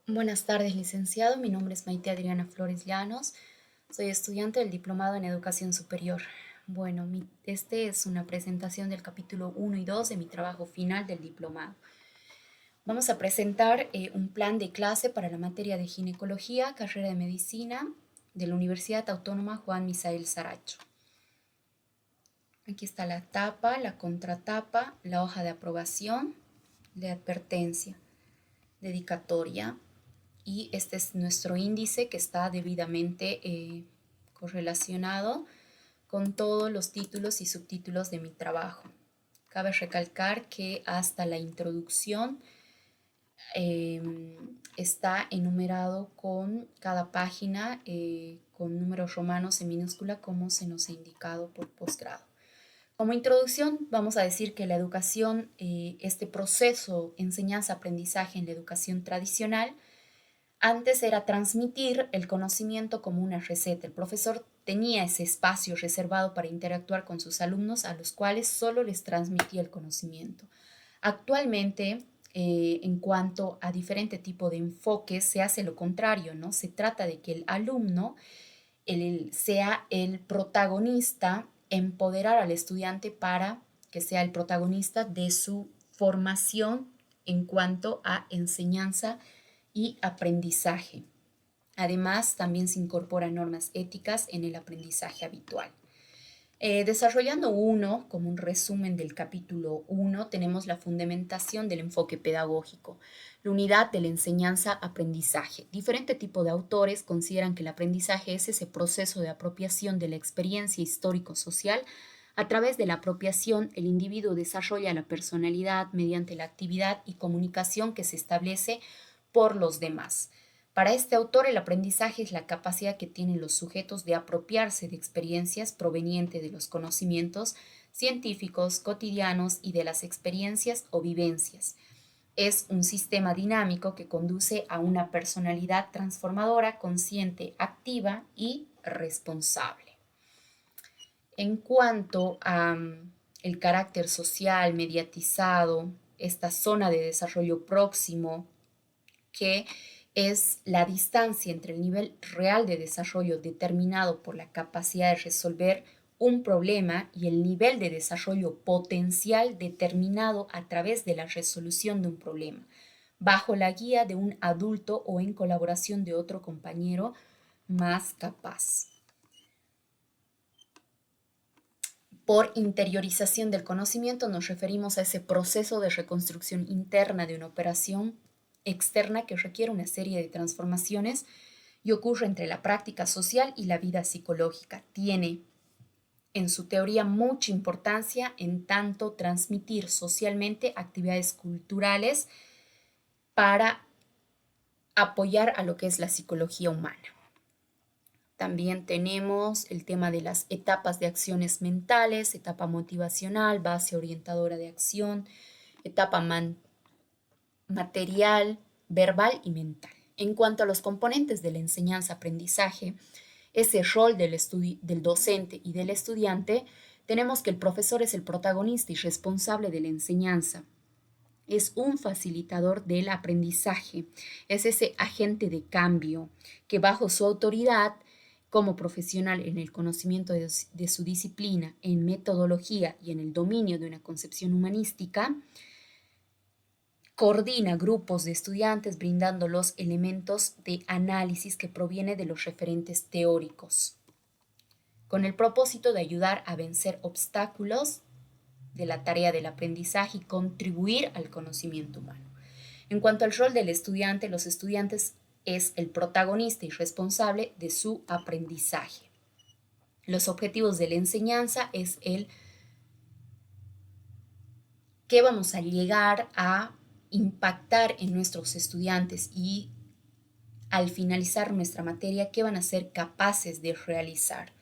Buenas tardes, licenciado. Mi nombre es Maite Adriana Flores Llanos. Soy estudiante del Diplomado en Educación Superior. Bueno, este es una presentación del capítulo 1 y 2 de mi trabajo final del diplomado. Vamos a presentar un plan de clase para la materia de ginecología, carrera de medicina de la Universidad Autónoma Juan Misael Saracho. Aquí está la tapa, la contratapa, la hoja de aprobación, de advertencia, dedicatoria, y este es nuestro índice que está debidamente correlacionado con todos los títulos y subtítulos de mi trabajo. Cabe recalcar que hasta la introducción está enumerado con cada página con números romanos en minúscula como se nos ha indicado por posgrado. Como introducción, vamos a decir que la educación, este proceso enseñanza-aprendizaje en la educación tradicional, antes era transmitir el conocimiento como una receta. El profesor tenía ese espacio reservado para interactuar con sus alumnos a los cuales solo les transmitía el conocimiento. Actualmente, en cuanto a diferente tipo de enfoques, se hace lo contrario, ¿no? Se trata de que el alumno sea el protagonista, empoderar al estudiante para que sea el protagonista de su formación en cuanto a enseñanza y aprendizaje. Además, también se incorporan normas éticas en el aprendizaje habitual. Desarrollando uno, como un resumen del capítulo 1, tenemos la fundamentación del enfoque pedagógico, la unidad de la enseñanza-aprendizaje. Diferente tipo de autores consideran que el aprendizaje es ese proceso de apropiación de la experiencia histórico-social. A través de la apropiación, el individuo desarrolla la personalidad mediante la actividad y comunicación que se establece por los demás. Para este autor, el aprendizaje es la capacidad que tienen los sujetos de apropiarse de experiencias provenientes de los conocimientos científicos, cotidianos y de las experiencias o vivencias. Es un sistema dinámico que conduce a una personalidad transformadora, consciente, activa y responsable. En cuanto a el carácter social, mediatizado, esta zona de desarrollo próximo, que es la distancia entre el nivel real de desarrollo determinado por la capacidad de resolver un problema y el nivel de desarrollo potencial determinado a través de la resolución de un problema, bajo la guía de un adulto o en colaboración de otro compañero más capaz. Por interiorización del conocimiento nos referimos a ese proceso de reconstrucción interna de una operación externa que requiere una serie de transformaciones y ocurre entre la práctica social y la vida psicológica. Tiene en su teoría mucha importancia en tanto transmitir socialmente actividades culturales para apoyar a lo que es la psicología humana. También tenemos el tema de las etapas de acciones mentales, etapa motivacional, base orientadora de acción, etapa material, verbal y mental. En cuanto a los componentes de la enseñanza-aprendizaje, ese rol del docente y del estudiante, tenemos que el profesor es el protagonista y responsable de la enseñanza. Es un facilitador del aprendizaje, es ese agente de cambio que bajo su autoridad como profesional en el conocimiento de su disciplina, en metodología y en el dominio de una concepción humanística, coordina grupos de estudiantes brindando los elementos de análisis que proviene de los referentes teóricos, con el propósito de ayudar a vencer obstáculos de la tarea del aprendizaje y contribuir al conocimiento humano. En cuanto al rol del estudiante, los estudiantes es el protagonista y responsable de su aprendizaje. Los objetivos de la enseñanza es el que vamos a llegar a impactar en nuestros estudiantes y al finalizar nuestra materia, qué van a ser capaces de realizar.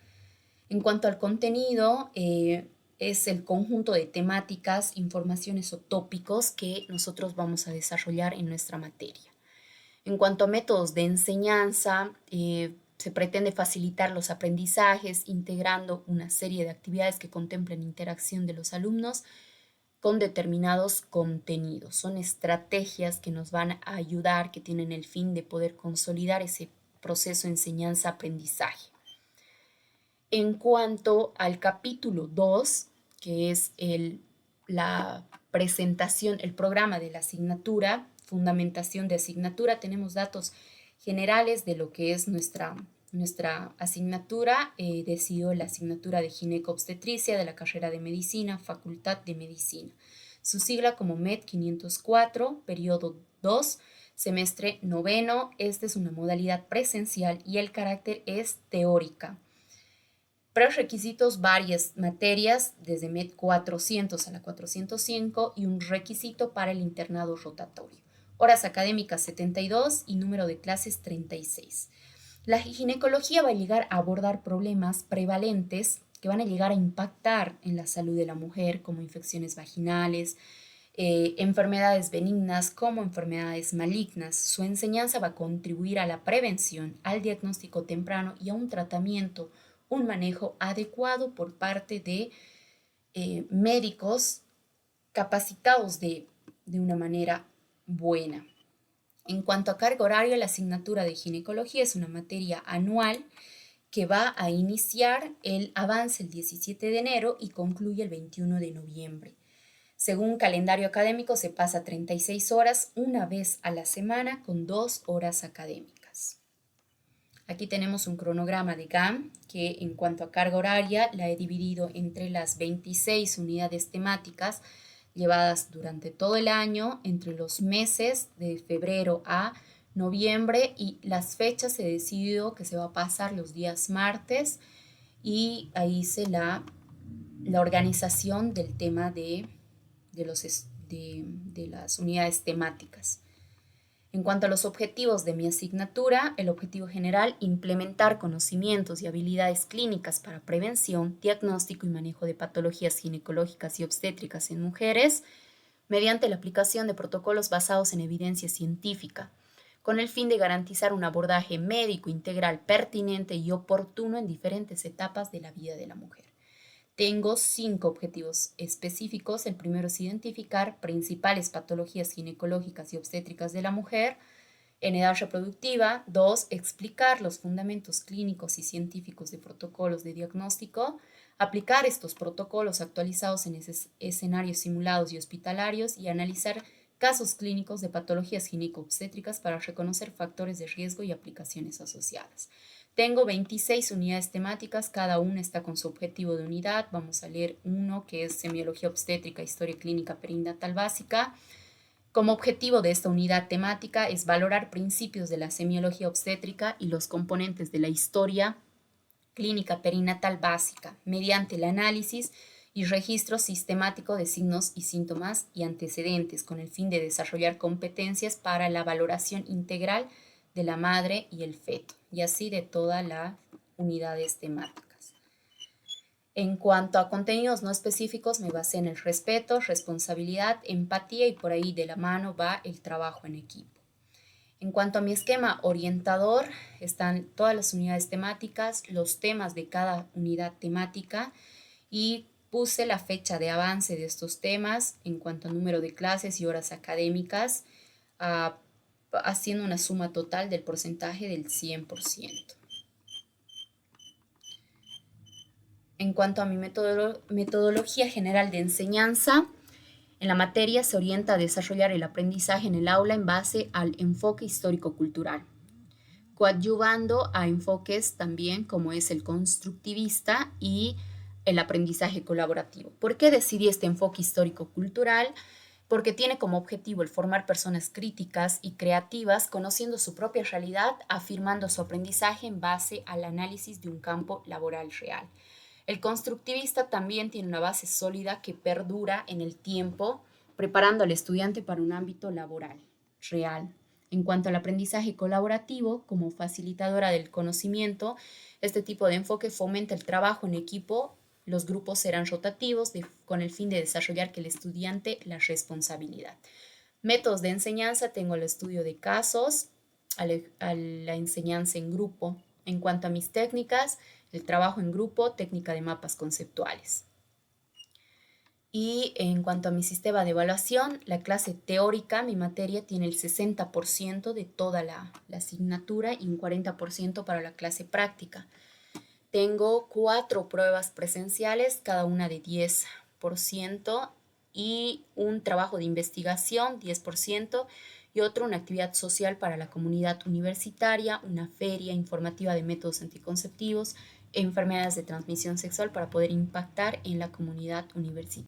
En cuanto al contenido, es el conjunto de temáticas, informaciones o tópicos que nosotros vamos a desarrollar en nuestra materia. En cuanto a métodos de enseñanza, se pretende facilitar los aprendizajes integrando una serie de actividades que contemplen interacción de los alumnos con determinados contenidos. Son estrategias que nos van a ayudar, que tienen el fin de poder consolidar ese proceso de enseñanza-aprendizaje. En cuanto al capítulo 2, que es la presentación, el programa de la asignatura, fundamentación de asignatura, tenemos datos generales de lo que es nuestra asignatura. Decidió la asignatura de gineco-obstetricia de la carrera de medicina, Facultad de Medicina. Su sigla como MED 504, periodo 2, semestre noveno. Esta es una modalidad presencial y el carácter es teórica. Prerequisitos, varias materias, desde MED 400 a la 405 y un requisito para el internado rotatorio. Horas académicas 72 y número de clases 36. La ginecología va a llegar a abordar problemas prevalentes que van a llegar a impactar en la salud de la mujer, como infecciones vaginales, enfermedades benignas como enfermedades malignas. Su enseñanza va a contribuir a la prevención, al diagnóstico temprano y a un tratamiento, un manejo adecuado por parte de médicos capacitados de una manera buena. En cuanto a carga horaria, la asignatura de ginecología es una materia anual que va a iniciar el avance el 17 de enero y concluye el 21 de noviembre. Según calendario académico, se pasa 36 horas una vez a la semana con 2 horas académicas. Aquí tenemos un cronograma de GAM que en cuanto a carga horaria la he dividido entre las 26 unidades temáticas llevadas durante todo el año, entre los meses de febrero a noviembre, y las fechas se decidió que se va a pasar los días martes, y ahí hice la organización del tema de las unidades temáticas. En cuanto a los objetivos de mi asignatura, el objetivo general, implementar conocimientos y habilidades clínicas para prevención, diagnóstico y manejo de patologías ginecológicas y obstétricas en mujeres, mediante la aplicación de protocolos basados en evidencia científica, con el fin de garantizar un abordaje médico integral pertinente y oportuno en diferentes etapas de la vida de la mujer. Tengo 5 objetivos específicos. El primero es identificar principales patologías ginecológicas y obstétricas de la mujer en edad reproductiva. 2, explicar los fundamentos clínicos y científicos de protocolos de diagnóstico, aplicar estos protocolos actualizados en escenarios simulados y hospitalarios y analizar casos clínicos de patologías gineco-obstétricas para reconocer factores de riesgo y aplicaciones asociadas. Tengo 26 unidades temáticas, cada una está con su objetivo de unidad. Vamos a leer uno que es semiología obstétrica, historia clínica perinatal básica. Como objetivo de esta unidad temática es valorar principios de la semiología obstétrica y los componentes de la historia clínica perinatal básica mediante el análisis y registro sistemático de signos y síntomas y antecedentes, con el fin de desarrollar competencias para la valoración integral de la madre y el feto, y así de todas las unidades temáticas. En cuanto a contenidos no específicos, me basé en el respeto, responsabilidad, empatía, y por ahí de la mano va el trabajo en equipo. En cuanto a mi esquema orientador, están todas las unidades temáticas, los temas de cada unidad temática, y puse la fecha de avance de estos temas en cuanto a número de clases y horas académicas, haciendo una suma total del porcentaje del 100%. En cuanto a mi metodología general de enseñanza, en la materia se orienta a desarrollar el aprendizaje en el aula en base al enfoque histórico-cultural, coadyuvando a enfoques también como es el constructivista y el aprendizaje colaborativo. ¿Por qué decidí este enfoque histórico-cultural? Porque tiene como objetivo el formar personas críticas y creativas, conociendo su propia realidad, afirmando su aprendizaje en base al análisis de un campo laboral real. El constructivista también tiene una base sólida que perdura en el tiempo, preparando al estudiante para un ámbito laboral real. En cuanto al aprendizaje colaborativo, como facilitadora del conocimiento, este tipo de enfoque fomenta el trabajo en equipo. Los grupos serán rotativos con el fin de desarrollar que el estudiante la responsabilidad. Métodos de enseñanza, tengo el estudio de casos, a la enseñanza en grupo. En cuanto a mis técnicas, el trabajo en grupo, técnica de mapas conceptuales. Y en cuanto a mi sistema de evaluación, la clase teórica, mi materia, tiene el 60% de toda la asignatura y un 40% para la clase práctica. Tengo 4 pruebas presenciales, cada una de 10%, y un trabajo de investigación, 10%, y otro, una actividad social para la comunidad universitaria, una feria informativa de métodos anticonceptivos e enfermedades de transmisión sexual para poder impactar en la comunidad universitaria.